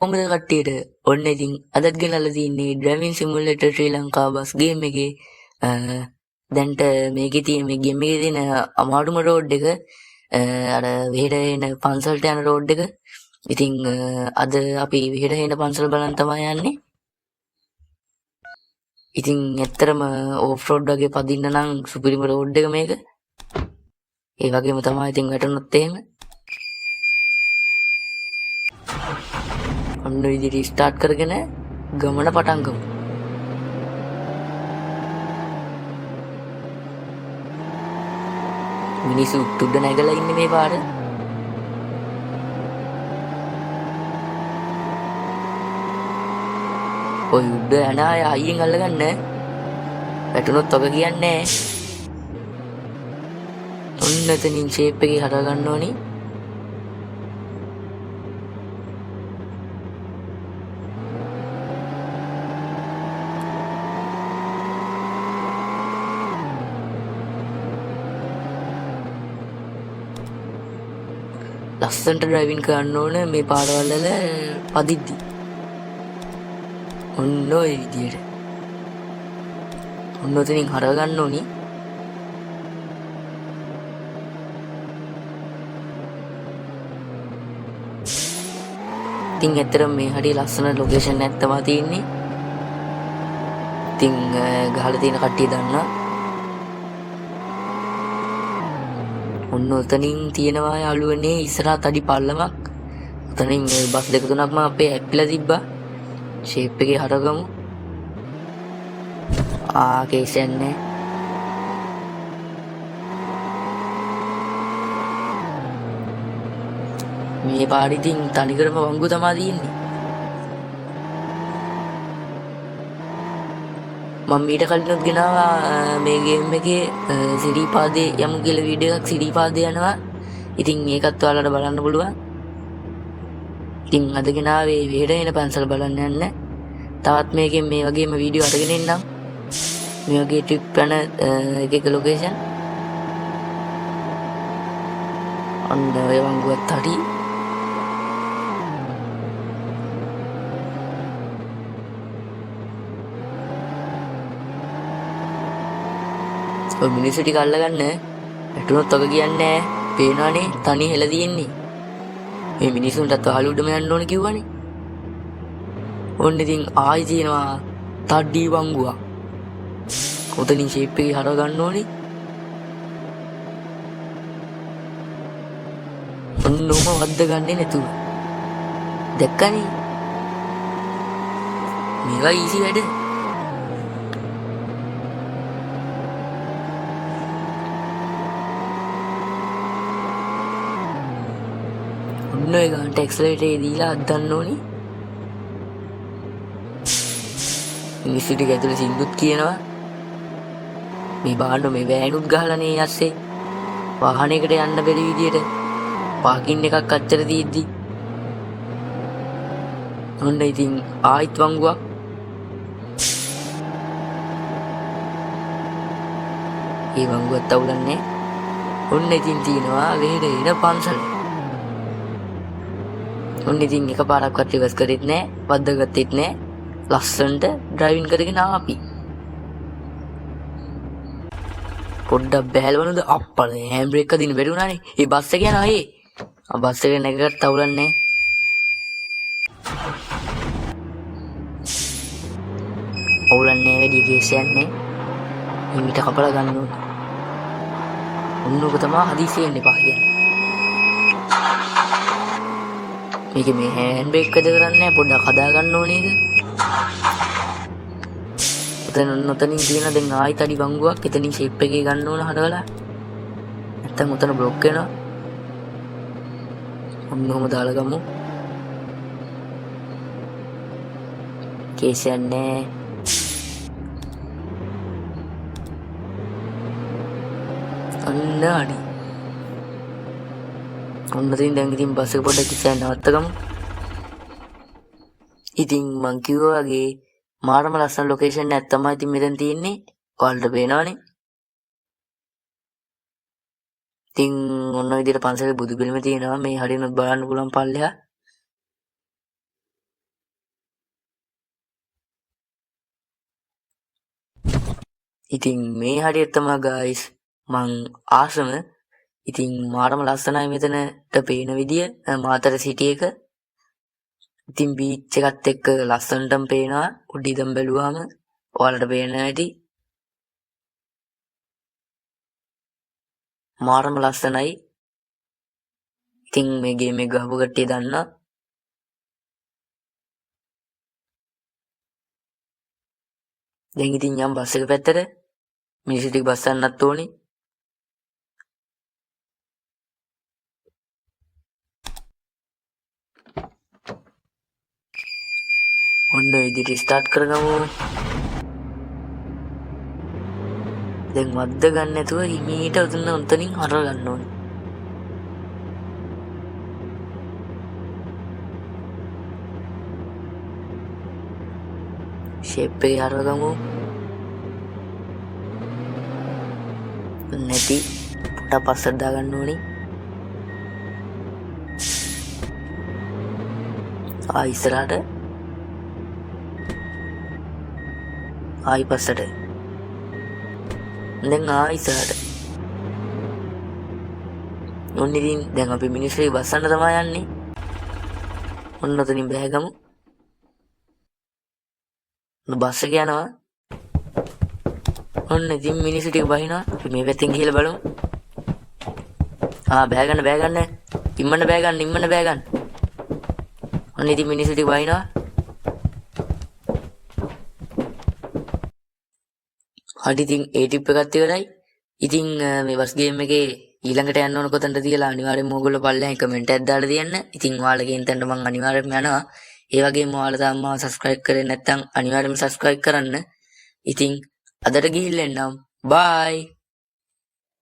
කොහොමද කට්ටියට ඔන්න ඉතින් අදත් ගෙනල්ලා තින්නේ ඩ්‍රයිවිං සිමුලේටර් ශ්‍රී ලංකා බස් ගේම් එකේ දැන්ට මේකේ තියෙන මේ ගේම් එකේ තියෙන අමාරුම රෝඩ් එක අර වෙහෙර එන පන්සලට යන රෝඩ් එක. ඉතින් අද අපි වෙහෙර එන පන්සල බලන් තමයි යන්නේ. ඉතින් ඇත්තරම ඕෆ් රෝඩ් වගේ පදින්න නම් සුපිරිම රෝඩ් එක මේක. ඒ වගේම තමයි ඉතින් වැටුනොත් එහෙම ඔන්න විදිහට ස්ටාර්ට් කරගෙන ගමන පටන් ගමු. මිනිස්සු උඩ නැගලා ඉන්නේ මේ පාර. ඔය උඩ යන අය අයියෙන් අල්ලගන්න. වැටුනොත් ඔබ කියන්නේ. ඔන්න එතනින් ෂේප් එකේ හදා ගන්න ඕනි. ලස්සනට ඩ්‍රයිවිං කරන්න ඕන මේ පාරවල් වල පදිද්දි. ඔන්න ඔය විදියට. ඔන්න ඔතනින් හරව ගන්න ඕනි. ඉතින් ඇත්තටම මේ හරිය ලස්සන ලොකේෂන් එකක් තමයි තියෙන්නේ. ඉතින් ගහලා තියෙන කට්ටිය දන්නා. ඔන්න ඔතනින් තියෙනවා යාළුවනේ ඉස්සරහට අඩි පල්ලමක්. ඔතනින් මේ බස් දෙක තුනක්ම අපේ ඇප්පිලා තිබ්බා. ෂේප් එකේ හරගමු. කේසන්නේ. මේ පාරේ ඉතින් තනිකරම වංගු තමයි තියෙන්නේ. මම ඊට කලිනුත් ගෙනාවා මේ ගේම් එකේ සිරිපාදේ යමු කියලා වීඩියෝ එකක් සිරිපාදේ යනවා. ඉතින් ඒකත් ඔයාලට බලන්න පුළුවන්. ඉතින් අද ගෙනාවේ වෙහෙර එන පන්සල බලන්න යන්න. තවත් මේකෙන් මේ වගේම වීඩියෝ අරගෙන එන්නම්. මේ වගේ ට්‍රිප් යන එක එක ලොකේෂන්. ඔන්න ඔය වංගුවත් හරි. ඔය මිනිස්සු ටික අල්ලගන්න. වැටුනොත් ඔක කියන්නේ පේනවනේ තනි හෙල තියෙන්නේ. මේ මිනිස්සුන්ටත් වහලුඩම යන්න ඕන කිව්වනේ. ඔන්න ඉතින් ආයි තියෙනවා තඩ්ඩි වංගුවක්. උතනින් ෂේප් එකේ හරව ගන්න ඕනේ. ඔන්නෝම වද්ද ගන්නේ නැතුව. දැක්කනේ. මේවා ඊසි වැඩ. ඔන්න ඔය ගානට ඇක්සලරේටර් එක දීලා අද්දන්න ඕනි. මිනිස්සු ටික ඇතුලේ සින්දුත් කියනවා. මේ බාන්න මේ වෑනුත් ගහලානේ යස්සේ. වාහනයකට යන්න බැරි විදියට පාකින් එකක් අච්චර තියෙද්දි. ඔන්න ඉතින් ආයිත් වංගුවක්. ඒ වංගුවත් අවුලන්නේ. ඔන්න ඉතින් තියෙනවා වෙහෙර එන පන්සල. ඔන්න ඉතින් එකපාරක්වත් රිවර්ස් කරෙත් නෑ, වද්දාගත්තෙත් නෑ. ලස්සනට ඩ්‍රයිවිං කරගෙන ආපි. පොඩ්ඩක් බැලවනද අප්පල හෑන්ඩ් බ්‍රේක් අදින්න බැරි වුණානේ. ඒ බස් එක යනවා ඒ. බස් එක නැගගත්ත අවුලන්නේ. අවුලන්නේ වැඩි කේස් යන්නේ. හිමිට කපලා ගන්න ඕනේ. ඔන්න ඔක තමයි හදිසියෙන් එපා කියන්නේ. මේක මේ හෑන්ඩ් බ්‍රේක් වැඩ කරන්නේ පොඩ්ඩක් හදා ගන්න ඕනේ නේද? ඔතනින් තියෙන දැන් ආයිත් අඩි වංගුවක්. එතනින් ෂේප් එකේ ගන්න ඕන හදවලා. නැත්තම් උතන බ්ලොක් වෙනවා. ඔන්න ඔහම දාලා ගමු. කේස් යන්නේ. ඔන්න අඩි. ඔන්න දැන් ඉතින් බස් එක පොඩ්ඩක් ඉස්සරහ නවත්තගමු. ඉතින් මං කිව්වා වගේ මාරම ලස්සන ලොකේෂන් එකක් තමයි ඉතින් මෙතන තියෙන්නේ. ඔයාලට පේනවනේ. ඉතින් ඔන්න විදිහට පන්සලේ බුදු පිළිම තියෙනවා. මේ හරියනොත් බලන්න පුළුවන් පල්ලෙහා. ඉතින් මේ හරියට තමයි guys මං ආසම. ඉතින් මාරම ලස්සනයි මෙතනට පේන විදිය මාතර සිටි එක. ඉතින් බීච් එකත් එක්ක ලස්සනටම පේනවා උඩ ඉඳන් බැලුවාම ඔයාලට පේන හැටි. මාරම ලස්සනයි. ඉතින් මේ ගේම් එක ගහපු කට්ටිය දන්නා. දැන් ඉතින් යම් බස් එක පැත්තට මිනිස්සු ටික බස් යන්නත් ඕනේ. ඔන්න ඉදිරි ස්ටාර්ට් කරගමු. දැන් වද්ද ගන්න නැතුව හිමීට උතනින් හර ගන්න ඕනේ. ෂේප් එකේ හරවගමු. නැති පොඩ පස්සට දාගන්න ඕනේ. ඉස්සරහට ආයි පස්සට. දැන් ඉස්සරහට. ඔන්න ඉතින් දැන් අපි මිනිස්සු බස්සන්න තමයි යන්නේ. ඔන්න ඔතනින් බෑගමු. බස් එක යනවා. ඔන්න ඉතින් මිනිස්සු ටික බහිනවා. අපි මේ පැත්තෙන් ගිහලා බලමු. බෑගන්න. ඉම්මන්න බෑගන්න. ඔන්න ඉතින් මිනිස්සු ටික බහිනවා. හරි ඉතින් ඒ ටිප් එකත් ඉවරයි. ඉතින් මේ බස් ගේම් එකේ ඊළඟට යන්න ඕන කොතනද කියලා අනිවාර්යෙන්ම ඕගොල්ලෝ පල්ලෙහාන් කමෙන්ට් එකක් දාලා තියන්න. ඉතින් ඔයාලගේ ඉන්ටර්නෙට් මම අනිවාර්යෙන්ම යනවා. ඒ වගේම ඔයාලා තාම මාව සබ්ස්ක්‍රයිබ් කරේ නැත්නම් අනිවාර්යෙන්ම සබ්ස්ක්‍රයිබ් කරන්න. ඉතින් අදට ගිහිල්ලා එන්නම්. බයි.